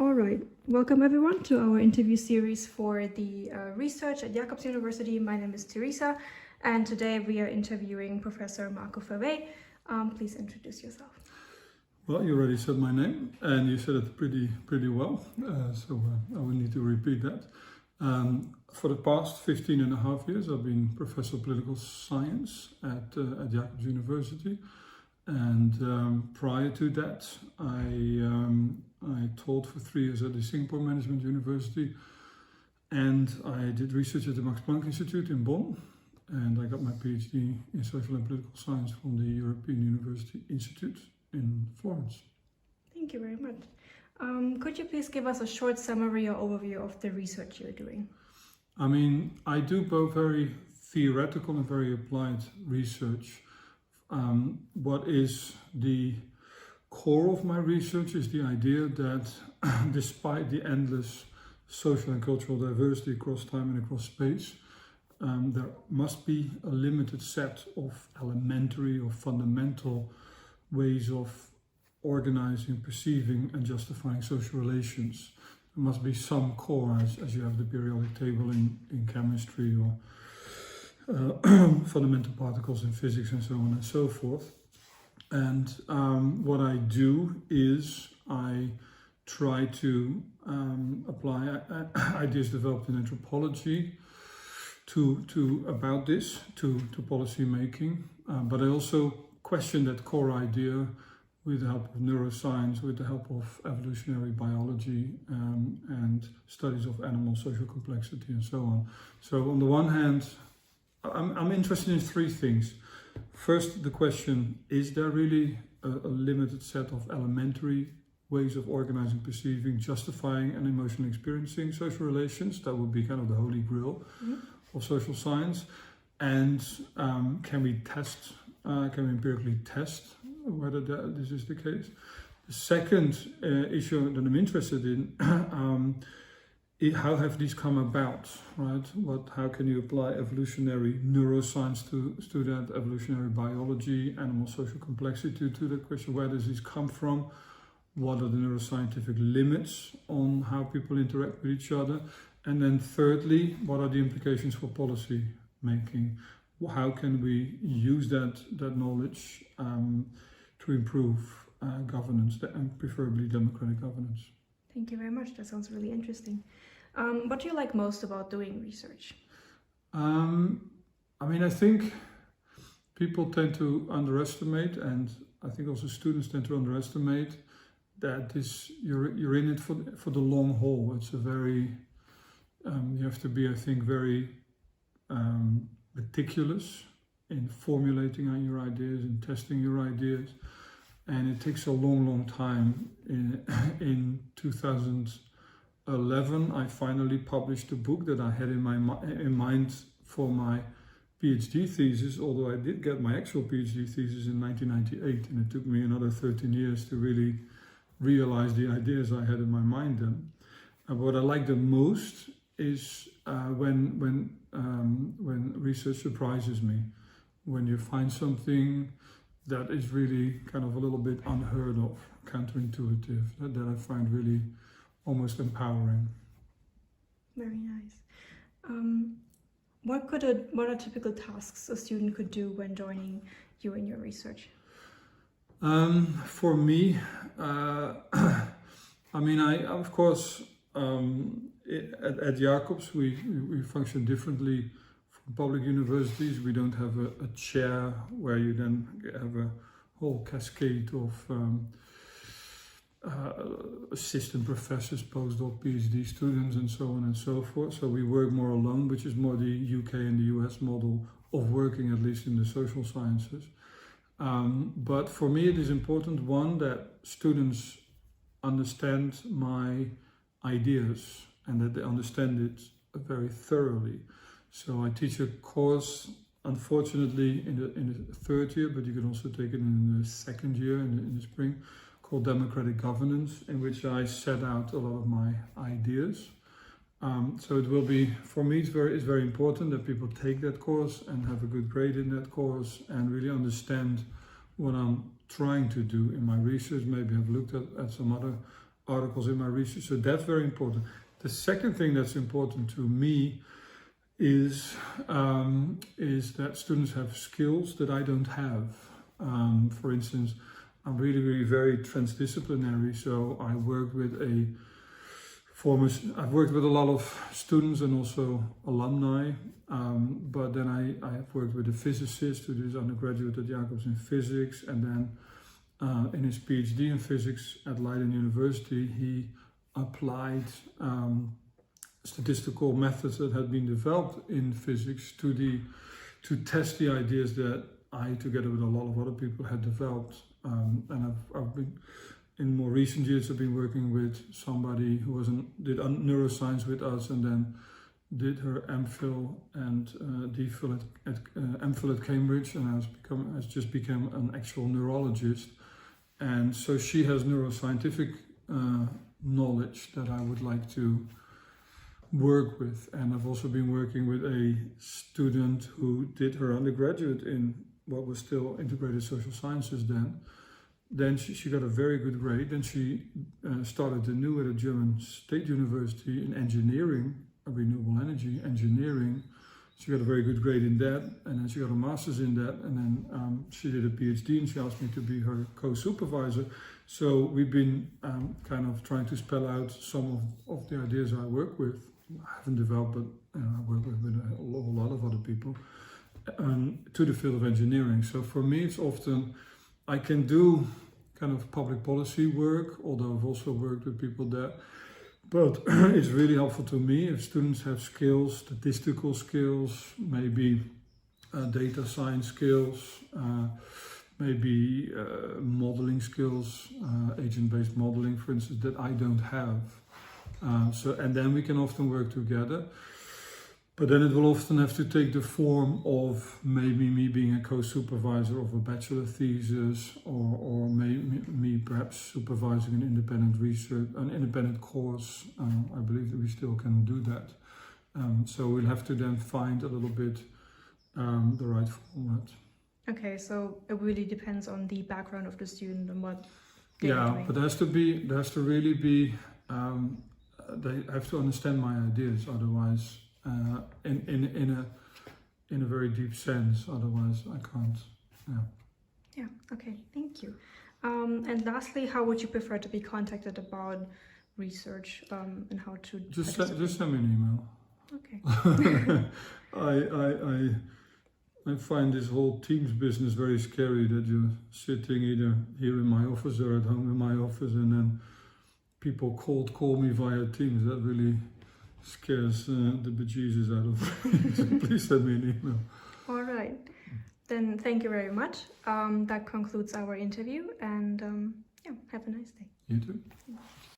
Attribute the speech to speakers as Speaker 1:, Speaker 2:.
Speaker 1: All right, welcome everyone to our interview series for the research at Jacobs University. My name is Teresa, and today we are interviewing Professor Verweij. Please introduce yourself.
Speaker 2: Well, you already said my name, and you said it pretty well, so I will need to repeat that. For the past 15 and a half years, I've been Professor of Political Science at Jacobs University, and prior to that, I taught for 3 years at the Singapore Management University, and I did research at the Max Planck Institute in Bonn, and I got my PhD in social and political science from the European University Institute in Florence.
Speaker 1: Thank you very much. Could you please give us a short summary or overview of the research you're doing?
Speaker 2: I mean, I do both very theoretical and very applied research. What is the core of my research is the idea that despite the endless social and cultural diversity across time and across space, there must be a limited set of elementary or fundamental ways of organizing, perceiving and justifying social relations. There must be some core, as you have the periodic table in chemistry or fundamental particles in physics and so on and so forth. And what I do is I try to apply ideas developed in anthropology about this to policy making, but I also question that core idea with the help of neuroscience, with the help of evolutionary biology and studies of animal social complexity and so on. So on the one hand, I'm interested in 3 things. First, the question, is there really a limited set of elementary ways of organizing, perceiving, justifying and emotionally experiencing social relations? That would be kind of the holy grail of social science. And can we empirically test whether this is the case? The second issue that I'm interested in, how have these come about, right? How can you apply evolutionary neuroscience to that, evolutionary biology, animal social complexity to the question, where does this come from? What are the neuroscientific limits on how people interact with each other? And then thirdly, what are the implications for policy making? How can we use that knowledge to improve governance, and preferably democratic governance?
Speaker 1: Thank you very much. That sounds really interesting. What do you like most about doing research?
Speaker 2: I mean, I think people tend to underestimate, and I think also students tend to underestimate that you're in it for the long haul. It's a very you have to be, I think, very meticulous in formulating on your ideas and testing your ideas, and it takes a long time. In 2011 I finally published a book that I had in mind for my PhD thesis, although I did get my actual PhD thesis in 1998, and it took me another 13 years to really realize the ideas I had in my mind then. What I like the most is when research surprises me, when you find something that is really kind of a little bit unheard of, counterintuitive, that I find really almost empowering.
Speaker 1: Very nice. What are typical tasks a student could do when joining you in your research?
Speaker 2: For me, I mean, of course, at Jacobs we function differently from public universities. We don't have a chair where you then have a whole cascade of assistant professors, postdoc, PhD students and so on and so forth. So we work more alone, which is more the UK and the US model of working, at least in the social sciences. But for me it is important, one, that students understand my ideas and that they understand it very thoroughly. So I teach a course, unfortunately, in the 3rd year, but you can also take it in the 2nd year in the spring, called Democratic Governance, in which I set out a lot of my ideas. So it will be, for me, it's very important that people take that course and have a good grade in that course and really understand what I'm trying to do in my research. Maybe I've looked at some other articles in my research. So that's very important. The second thing that's important to me is that students have skills that I don't have. For instance, I'm really very transdisciplinary. So I've worked with a lot of students and also alumni. But then I have worked with a physicist who did his undergraduate at Jacobs in physics, and then in his PhD in physics at Leiden University, he applied statistical methods that had been developed in physics to test the ideas that I, together with a lot of other people, had developed. And I've been, in more recent years, I've been working with somebody who did neuroscience with us, and then did her MPhil and DPhil at MPhil at Cambridge, and has just become an actual neurologist. And so she has neuroscientific knowledge that I would like to work with. And I've also been working with a student who did her undergraduate in what was still integrated social sciences then. Then she got a very good grade. Then she started anew at a German state university in engineering, renewable energy engineering. She got a very good grade in that, and then she got a master's in that, and then she did a PhD, and she asked me to be her co-supervisor. So we've been kind of trying to spell out some of the ideas I work with. I haven't developed, but I work with a whole lot of other people to the field of engineering. So for me, it's often, I can do kind of public policy work, although I've also worked with people that, but it's really helpful to me if students have skills, statistical skills, maybe data science skills, maybe modeling skills, agent-based modeling, for instance, that I don't have. And then we can often work together. But then it will often have to take the form of maybe me being a co-supervisor of a bachelor thesis, or me perhaps supervising an independent research, an independent course. I believe that we still can do that. So we'll have to then find a little bit the right format.
Speaker 1: Okay, so it really depends on the background of the student and what they're doing.
Speaker 2: But there has to really be, they have to understand my ideas, otherwise. In a very deep sense, otherwise I can't.
Speaker 1: Yeah. Okay. Thank you. And lastly, how would you prefer to be contacted about research and how to
Speaker 2: just send me an email.
Speaker 1: Okay.
Speaker 2: I find this whole Teams business very scary. That you're sitting either here in my office or at home in my office, and then people call me via Teams. That really scares the bejesus out of me. So please send me an email.
Speaker 1: All right. Then thank you very much. That concludes our interview, and have a nice day.
Speaker 2: You too.